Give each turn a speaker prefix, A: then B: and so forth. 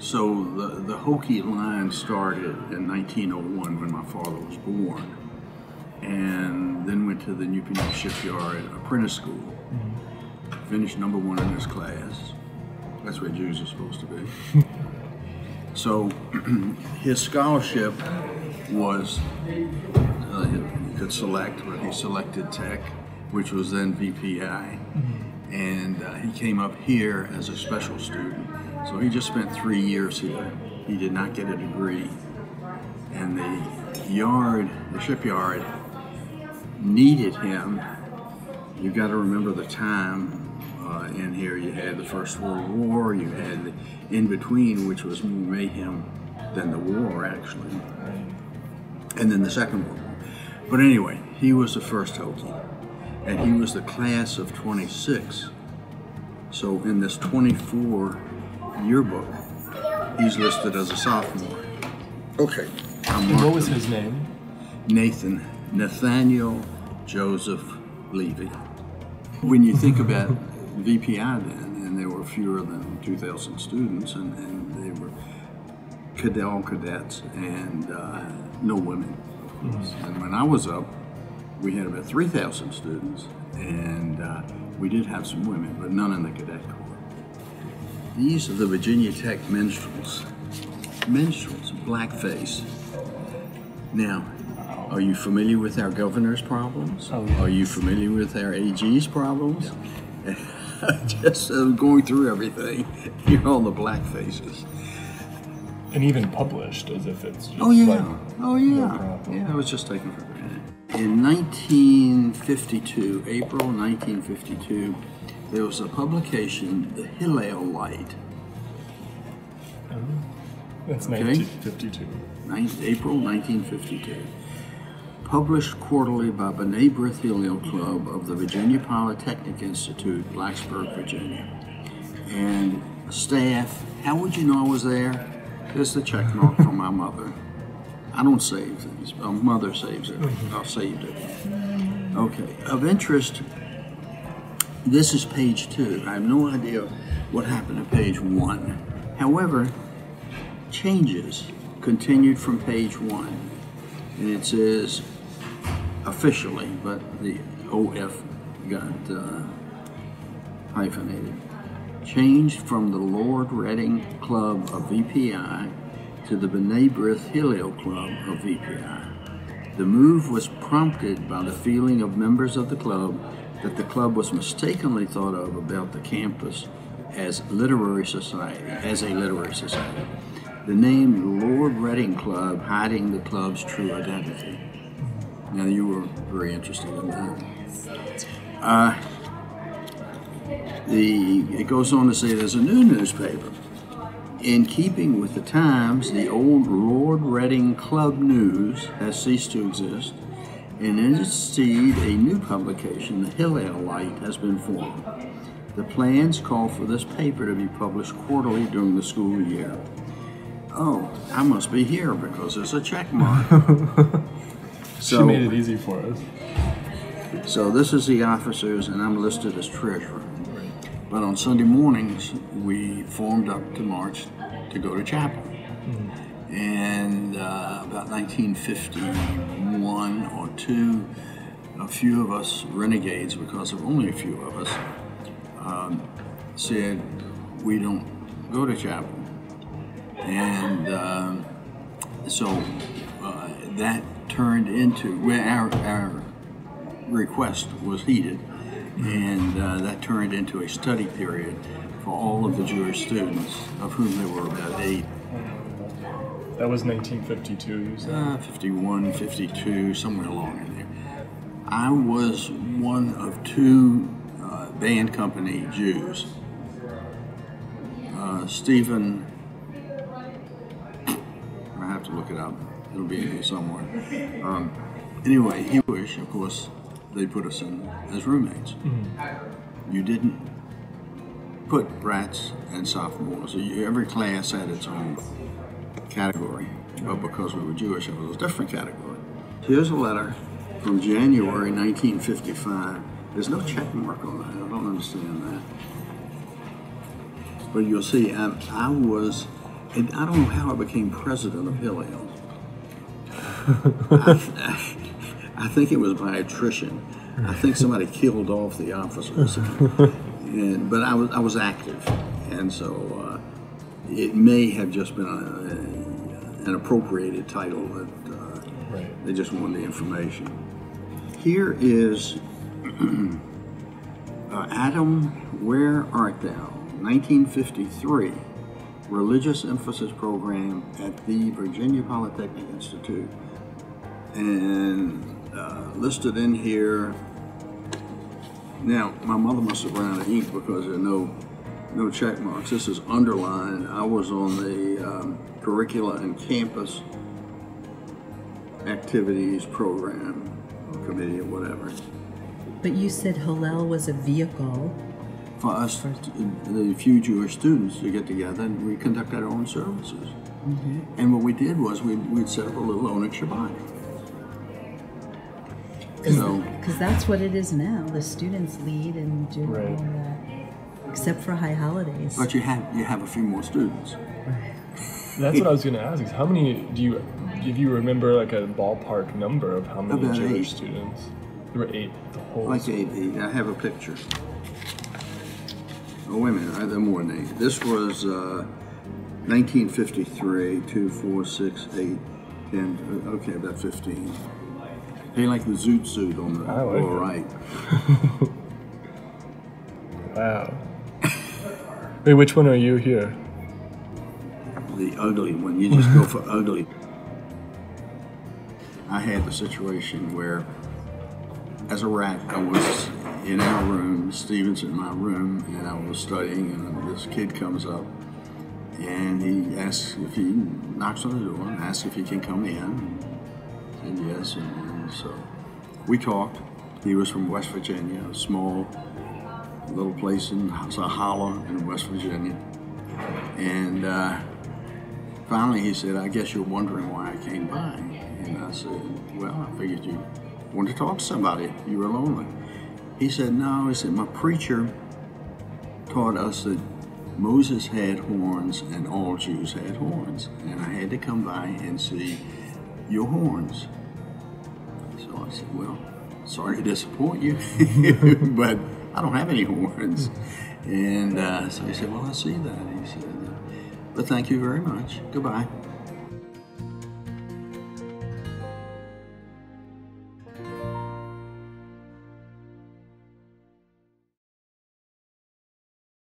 A: So the Hokie line started in 1901 when my father was born, and then went to the New Pinole Shipyard Apprentice School. Finished #1 in his class. That's where Jews are supposed to be. So his scholarship was, he could select, but he selected Tech, which was then VPI. And he came up here as a special student. So he just spent 3 years here. He did not get a degree. And the shipyard needed him. You got to remember the time in here. You had the First World War, you had the in-between, which was more mayhem than the war, actually. And then the Second World War. But anyway, he was the first Hokie. And he was the class of 26. So in this 24 yearbook, he's listed as a sophomore. Okay.
B: What was his name?
A: Nathaniel Joseph Levy. When you think about VPI then, and there were fewer than 2,000 students, and they were all cadets and no women, of course. And when I was up, we had about 3,000 students, and we did have some women, but none in the cadet corps. These are the Virginia Tech minstrels. Minstrels, blackface. Now, are you familiar with our governor's problems?
B: Oh, yes.
A: Are you familiar with our AG's problems? Yeah. Just going through everything, you're on the blackfaces.
B: And even published as if it's just
A: No
B: problem.
A: Yeah, it was just taken for granted. In 1952, April 1952, there was a publication, the Hillel Light.
B: That's 1952.
A: April 1952. Published quarterly by B'nai B'rith Hillel Club of the Virginia Polytechnic Institute, Blacksburg, Virginia. And staff, how would you know I was there? There's the check mark from my mother. I don't save things. My mother saves it. I saved it. Okay. Of interest, this is page 2. I have no idea what happened to page 1. However, changes continued from page 1. And it says, officially, but the OF got hyphenated. Changed from the Lord Reading Club of VPI to the B'nai B'rith Hillel Club of VPI. The move was prompted by the feeling of members of the club that the club was mistakenly thought of about the campus as a literary society. The name Lord Reading Club hiding the club's true identity. Now you were very interested in that. It goes on to say there's a new newspaper. In keeping with the times, the old Lord Reading Club News has ceased to exist, and instead a new publication, the Hillel Light, has been formed. The plans call for this paper to be published quarterly during the school year. Oh, I must be here because there's a check mark.
B: She made it easy for us.
A: So this is the officers, and I'm listed as treasurer. But on Sunday mornings, we formed up to march to go to chapel. And about 1951 or 2, a few of us renegades, because of only a few of us, said we don't go to chapel. And so that turned into, where our request was heeded, and that turned into a study period for all of the Jewish students, of whom there were about 8.
B: That was 1952, you said?
A: 51, 52, somewhere along in there. I was one of 2 band company Jews. Stephen, I have to look it up. It'll be in here somewhere. Anyway, he was, of course, they put us in as roommates. You didn't put brats and sophomores. Every class had its own category, but because we were Jewish, it was a different category. Here's a letter from January 1955. There's no check mark on that. I don't understand that. But you'll see, I was And I don't know how I became president of Hill Hill. I think it was by attrition. I think somebody killed off the officers, but I was active, and so it may have just been an appropriated title that
B: Right.
A: they just wanted the information. Here is Adam, Where Art Thou? 1953, Religious Emphasis Program at the Virginia Polytechnic Institute. And listed in here, now my mother must have run out of ink because there are no check marks. This is underlined. I was on the Curricula and Campus Activities Program or Committee or whatever.
C: But you said Hillel was a vehicle.
A: For us, the few Jewish students to get together and we conduct our own services.
C: Mm-hmm.
A: And what we did was we'd set up a little Onik Shabbat.
C: Because that's what it is now. The students lead and do
B: Right.
C: all that, except for high holidays.
A: But you have a few more students.
B: That's what I was going to ask. Is how many if you remember like a ballpark number of how many
A: About
B: Jewish
A: 8.
B: students? There were 8. The whole
A: Like
B: school.
A: 8. I have a picture. Oh, wait a minute. There are more than 8. This was 1953, 2, 4, 6, 8, 10. Okay, about 15. They like the zoot suit on the
B: I like
A: lower
B: it.
A: right.
B: Wow. Wait, which one are you here?
A: The ugly one. You just go for ugly. I had the situation where, as a rat, I was in our room, Stephen's in my room, and I was studying, and this kid comes up, and he asks if he knocks on the door and asks if he can come in. I said yes, and so we talked. He was from West Virginia, a small little place in Hollow in West Virginia, and finally he said, "I guess you're wondering why I came by." And I said, "Well, I figured you wanted to talk to somebody. You were lonely." He said, "No," he said, "my preacher taught us that Moses had horns and all Jews had horns. And I had to come by and see your horns." So I said, "Well, sorry to disappoint you, but I don't have any horns." And so he said, "Well, I see that." He said, "But thank you very much. Goodbye."